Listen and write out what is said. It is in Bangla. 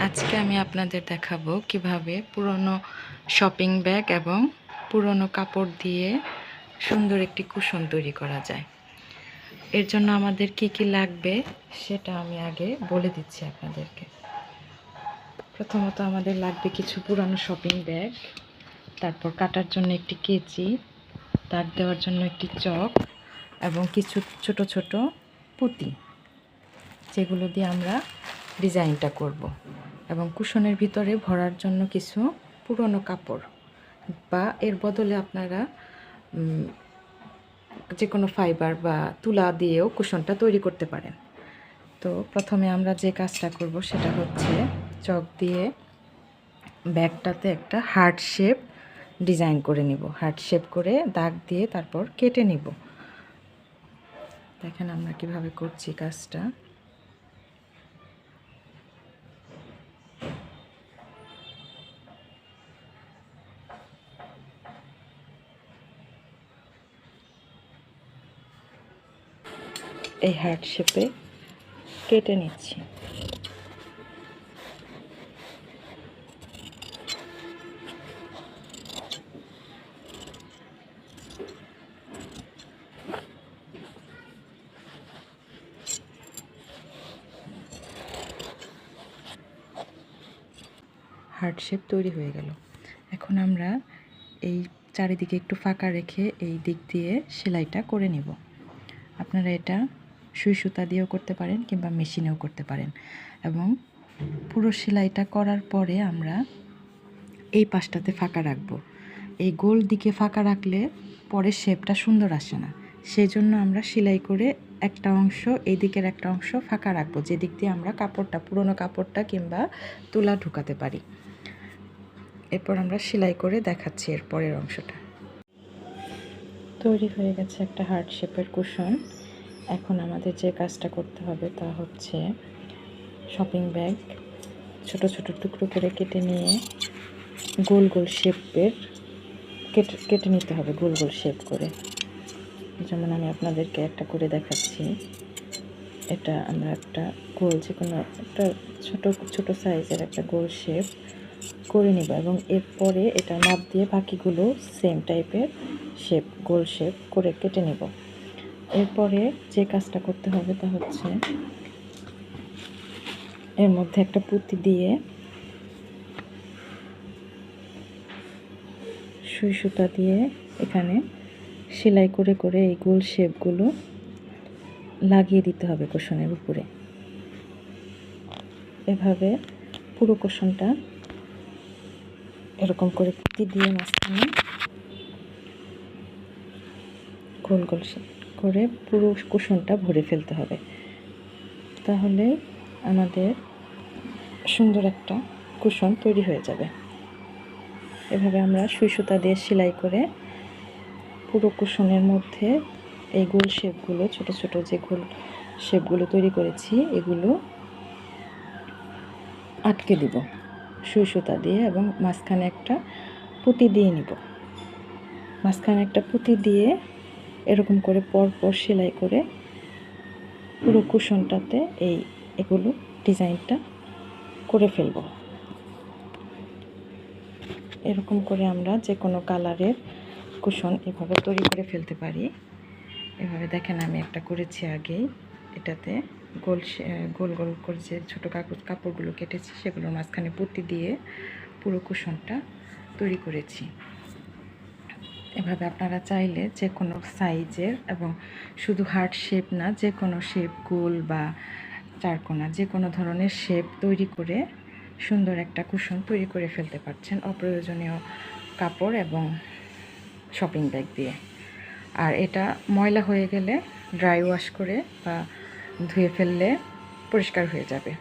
আজকে আমি আপনাদের দেখাবো কিভাবে পুরনো শপিং ব্যাগ এবং পুরনো কাপড় দিয়ে সুন্দর একটি কুশন তৈরি করা যায়। এর জন্য আমাদের কি কি লাগবে সেটা আমি আগে বলে দিচ্ছি আপনাদেরকে। প্রথমত আমাদের লাগবে কিছু পুরনো শপিং ব্যাগ, তারপর কাটার জন্য একটি কেচি, দাগ দেওয়ার জন্য একটি চক এবং কিছু ছোট ছোট পুঁতি, যেগুলো দিয়ে আমরা ডিজাইনটা করব। এবং কুশনের ভিতরে ভরার জন্য কিছু পুরনো কাপড়, বা এর বদলে আপনারা যে কোনো ফাইবার বা তুলা দিয়েও কুশনটা তৈরি করতে পারেন। তো প্রথমে আমরা যে কাজটা করব সেটা হচ্ছে চক দিয়ে ব্যাগটাতে একটা হার্ট শেপ ডিজাইন করে নিব। হার্ট শেপ করে দাগ দিয়ে তারপর কেটে নিব। দেখেন আমরা কিভাবে করছি কাজটা। এই হার্ট শেপে কেটে নিচ্ছি। হার্ট শেপ তৈরি হয়ে গেল। এখন আমরা এই চারিদিকে একটু ফাঁকা রেখে এই দিক দিয়ে সেলাইটা করে নিব। আপনারা এটা সুই সুতা দিয়েও করতে পারেন কিংবা মেশিনেও করতে পারেন। এবং পুরো সেলাইটা করার পরে আমরা এই পাশটাতে ফাঁকা রাখব। এই গোল দিকে ফাঁকা রাখলে পরে শেপটা সুন্দর আসে না। সেই জন্য আমরা সেলাই করে একটা অংশ, এই দিকের একটা অংশ ফাঁকা রাখবো, যে দিক দিয়ে আমরা কাপড়টা, পুরনো কাপড়টা কিংবা তুলা ঢুকাতে পারি। এরপর আমরা সেলাই করে দেখাচ্ছি এর পরের অংশটা। তৈরি হয়ে গেছে একটা হার্ট শেপের কুশন। এখন আমাদের যে কাজটা করতে হবে তা হচ্ছে শপিং ব্যাগ ছোট ছোট টুকরো করে কেটে নিয়ে গোল গোল শেপের কেটে নিতে হবে, গোল গোল শেপ করে। যেমন আমি আপনাদেরকে একটা করে দেখাচ্ছি। এটা আমরা একটা গোল, যে কোনো একটা ছোট ছোট সাইজের একটা গোল শেপ করে নিব এবং এরপরে এটা মাপ দিয়ে বাকিগুলো সেম টাইপের শেপ, গোল শেপ করে কেটে নেব। এরপরে যে কাজটা করতে হবে তা হচ্ছে এর মধ্যে একটা পুঁতি দিয়ে সুই সুতা দিয়ে এখানে সেলাই করে করে এই গোল শেপগুলো লাগিয়ে দিতে হবে কুশনের উপরে। এভাবে পুরো কুশনটা এরকম করে পুঁতি দিয়ে মাঝখানে গোল গোল করে পুরো কুশনটা ভরে ফেলতে হবে। তাহলে আমাদের সুন্দর একটা কুশন তৈরি হয়ে যাবে। এভাবে আমরা সুই সুতা দিয়ে সেলাই করে পুরো কুশনের মধ্যে এই গোল শেপগুলো, ছোট ছোট যে গোল শেপগুলো তৈরি করেছি, এগুলো আটকে দিব সুই সুতা দিয়ে এবং মাঝখানে একটা পুঁতি দিয়ে নিব। মাঝখানে একটা পুঁতি দিয়ে এরকম করে পরপর সেলাই করে পুরো কুশনটাতে এগুলো ডিজাইনটা করে ফেলব। এরকম করে আমরা যে কোনো কালারের কুশন এভাবে তৈরি করে ফেলতে পারি। এভাবে দেখেন আমি একটা করেছি আগেই। এটাতে গোল গোল গোল করে যে ছোটো কাপড়গুলো কেটেছি সেগুলোর মাঝখানে পুঁতি দিয়ে পুরো কুশনটা তৈরি করেছি। এভাবে আপনারা চাইলে যে কোনো সাইজের এবং শুধু হার্ট শেপ না, যে কোনো শেপ, গোল বা চারকোনা, যে কোনো ধরনের শেপ তৈরি করে সুন্দর একটা কুশন তৈরি করে ফেলতে পারছেন অপ্রয়োজনীয় কাপড় এবং শপিং ব্যাগ দিয়ে। আর এটা ময়লা হয়ে গেলে ড্রাই ওয়াশ করে বা ধুয়ে ফেললে পরিষ্কার হয়ে যাবে।